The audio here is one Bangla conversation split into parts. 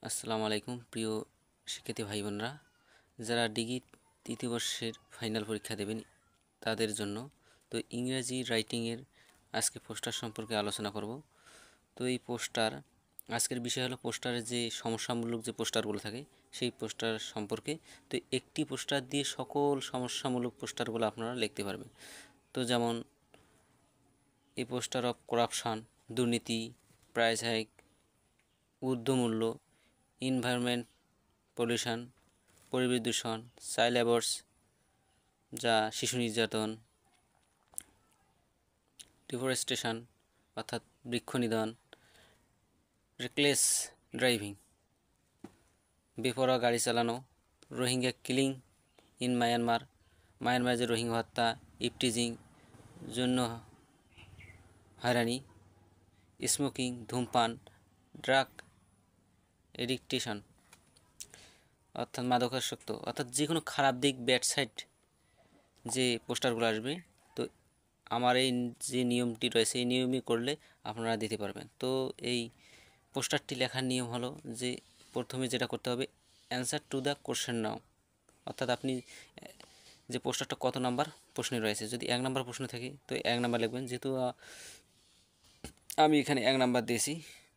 আসসালামু আলাইকুম প্রিয় শিক্ষার্থী ভাই বোনরা, যারা ডিগ্রি তৃতীয় বর্ষের ফাইনাল পরীক্ষা দেবেন তাদের জন্য তো ইংরেজি রাইটিংয়ের আজকে পোস্টার সম্পর্কে আলোচনা করব। তো এই পোস্টার আজকের বিষয় হলো পোস্টারের যে সমস্যামূলক যে পোস্টারগুলো থাকে সেই পোস্টার সম্পর্কে। তো একটি পোস্টার দিয়ে সকল সমস্যামূলক পোস্টারগুলো আপনারা লিখতে পারবেন। তো যেমন এই পোস্টার অফ করাপশান, দুর্নীতি, প্রাইস হাইক, ঊর্ধ্বমূল্য, এনভায়রনমেন্ট পলিউশন, পরিবেশ দূষণ, চাইল্ড লেবার্স যা শিশু নির্যাতন, ডিফরেস্টেশন অর্থাৎ বৃক্ষ নিধন, রেকলেস ড্রাইভিং বেপরোয়া গাড়ি চালানো, রোহিঙ্গা কিলিং ইন মায়ানমার যে রোহিঙ্গা হত্যা, ইপটিজিং জন্য হয়রানি, স্মোকিং ধূমপান, ড্রাগ এডিকটেশন অর্থাৎ মাদকাসক্ত, অর্থাৎ যে কোনো খারাপ দিক ব্যাড সাইড যে পোস্টারগুলো আসবে। তো আমার এই যে নিয়মটি রয়েছে এই নিয়মই করলে আপনারা দিতে পারবেন। তো এই পোস্টারটি লেখার নিয়ম হলো যে প্রথমে যেটা করতে হবে, অ্যান্সার টু দ্য কোশ্চেন নাও, অর্থাৎ আপনি যে পোস্টারটা কত নাম্বার প্রশ্নে রয়েছে, যদি 1 নাম্বার প্রশ্ন থাকে তো 1 নাম্বার লিখবেন। যেহেতু আমি এখানে 1 নাম্বার দিয়েছি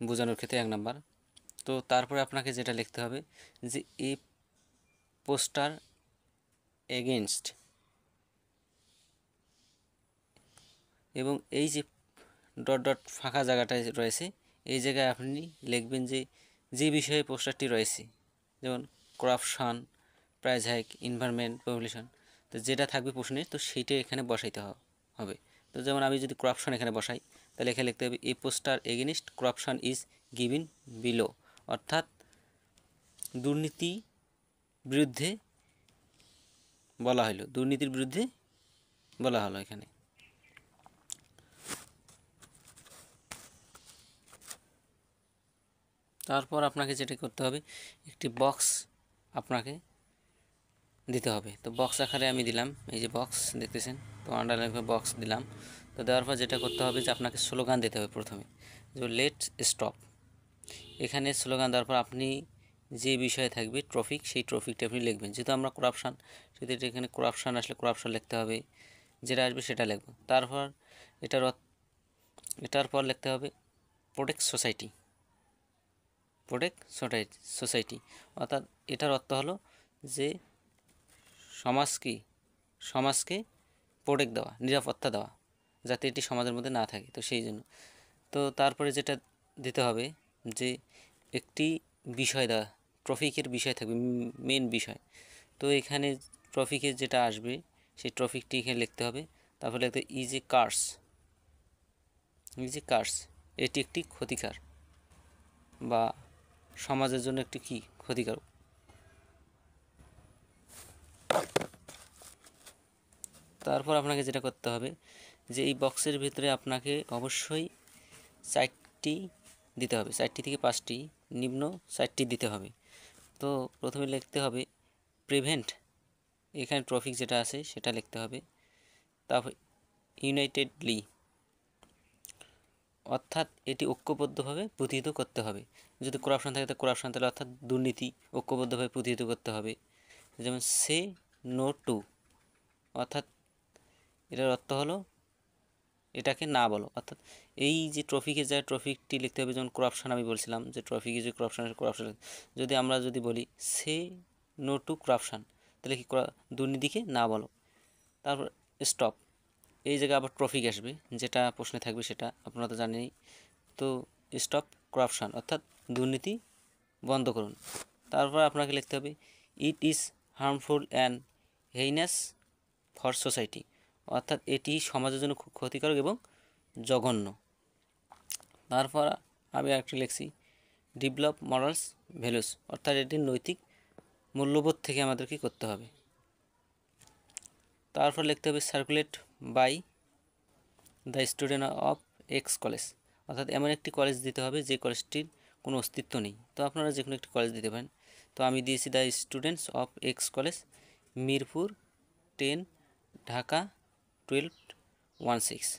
বোঝানোর ক্ষেত্রে 1 নাম্বার। তো তারপরে আপনাকে যেটা লিখতে হবে যে এই পোস্টার এগেনস্ট, এবং এই যে ডট ডট ফাঁকা জায়গাটায় রয়েছে এই জায়গায় আপনি লিখবেন যে যে বিষয়ে পোস্টারটি রয়েছে, যেমন corruption, price hike, environment, population. তো যেটা থাকবে প্রশ্নে তো সেইটাই এখানে বসাইতে হবে। তো যেমন আমি যদি করাপশান এখানে বসাই তাহলে এখানে লিখতে হবে a poster against corruption is given below, অর্থাৎ দুর্নীতি বিরুদ্ধে বলা হলো, দুর্নীতির বিরুদ্ধে বলা হলো এখানে। তারপর আপনাকে যেটা করতে হবে একটি বক্স আপনাকে দিতে হবে। তো বক্স আকারে আমি দিলাম, এই যে বক্স দেখতেছেন, তো আন্ডারলাইন করে বক্স দিলাম। তো দেওয়ার পর যেটা করতে হবে যে আপনাকে স্লোগান দিতে হবে প্রথমে, যে লেট স্টপ। এখানে স্লোগান দেওয়ার পর আপনি যে বিষয়ে থাকবে ট্রফিক, সেই ট্রফিকটা আপনি লিখবেন। যেহেতু আমরা করাপশান, সেহেতু এখানে করাপশান আসলে করাপশান লিখতে হবে, যেটা আসবে সেটা লিখব। তারপর এটার পর লিখতে হবে প্রোটেক্ট সোসাইটি, প্রোটেক্ট সোসাইটি, অর্থাৎ এটার অর্থ হলো যে সমাজকে প্রোটেক্ট দেওয়া, নিরাপত্তা দেওয়া, যাতে এটি সমাজের মধ্যে না থাকে। তো সেই জন্য তো তারপরে যেটা দিতে হবে যে একটি বিষয় দেওয়া, ট্রফিকের বিষয় থাকবে, মেন বিষয়। তো এখানে ট্রফিকের যেটা আসবে সেই ট্রফিকটি এখানে লিখতে হবে। তারপরে লিখতে ইজ এ কার্স, এটি একটি ক্ষতিকার বা সমাজের জন্য একটি কি ক্ষতিকারক। তারপর আপনাকে যেটা করতে হবে যে এই বক্সের ভিতরে আপনাকে অবশ্যই 4টি দিতে হবে, 4টি থেকে 5টি, নিম্ন 4টি দিতে হবে। তো প্রথমে লিখতে হবে প্রিভেন্ট, এখানে ট্রফিক যেটা আছে সেটা লিখতে হবে। তারপর ইউনাইটেডলি, অর্থাৎ এটি ঐক্যবদ্ধভাবে প্রতিহিত করতে হবে। যদি করাপশন থাকে তো করাপশন, তাহলে অর্থাৎ দুর্নীতি ঐক্যবদ্ধভাবে প্রতিহিত করতে হবে। যেমন সে নো টু, অর্থাৎ এটার অর্থ হলো এটাকে না বলো, অর্থাৎ এই যে ট্রফিকের যায় ট্রফিকটি লিখতে হবে। যেমন করাপশান আমি বলছিলাম যে ট্রফিকে যে করাপশান যদি আমরা বলি সে নো টু করাপশান, তাহলে কি দুর্নীতিকে না বলো। তারপর স্টপ, এই জায়গায় আবার ট্রফিক আসবে, যেটা প্রশ্নে থাকবে সেটা আপনারা তো জানেনই। তো স্টপ করাপশান, অর্থাৎ দুর্নীতি বন্ধ করুন। তারপর আপনাকে লিখতে হবে it is harmful and heinous for society, অর্থাৎ এটি সমাজের জন্য খুব ক্ষতিকারক এবং জঘন্য। তারপর আমি একটু লিখছি ডেভেলপ মরালস ভ্যালুস, অর্থাৎ এটি নৈতিক মূল্যবোধ থেকে আমাদেরকে করতে হবে। তারপর লিখতে হবে circulate by the student of X college, অর্থাৎ এমন একটি কলেজ দিতে হবে যে কলেজটির কোনো অস্তিত্ব নেই। তো আপনারা যে কোনো একটি কলেজ দিতে পারেন। তো আমি দিয়েছি the students of X college, Mirpur 10, Dhaka 1216।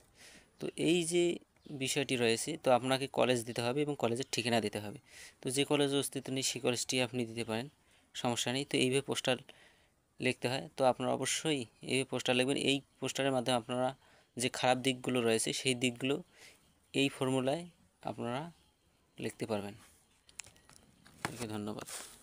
তো এই যে বিষয়টি রয়েছে, তো আপনাকে কলেজ দিতে হবে এবং কলেজের ঠিকানা দিতে হবে। তো যে কলেজে অস্তিত্ব নেই সেই কলেজটি আপনি দিতে পারেন, সমস্যা নেই। তো এইভাবে পোস্টার লিখতে হয়। তো আপনারা অবশ্যই এইভাবে পোস্টার লিখবেন। এই পোস্টারের মাধ্যমে আপনারা যে খারাপ দিকগুলো রয়েছে সেই দিকগুলো এই ফর্মুলায় আপনারা লিখতে পারবেন। ধন্যবাদ।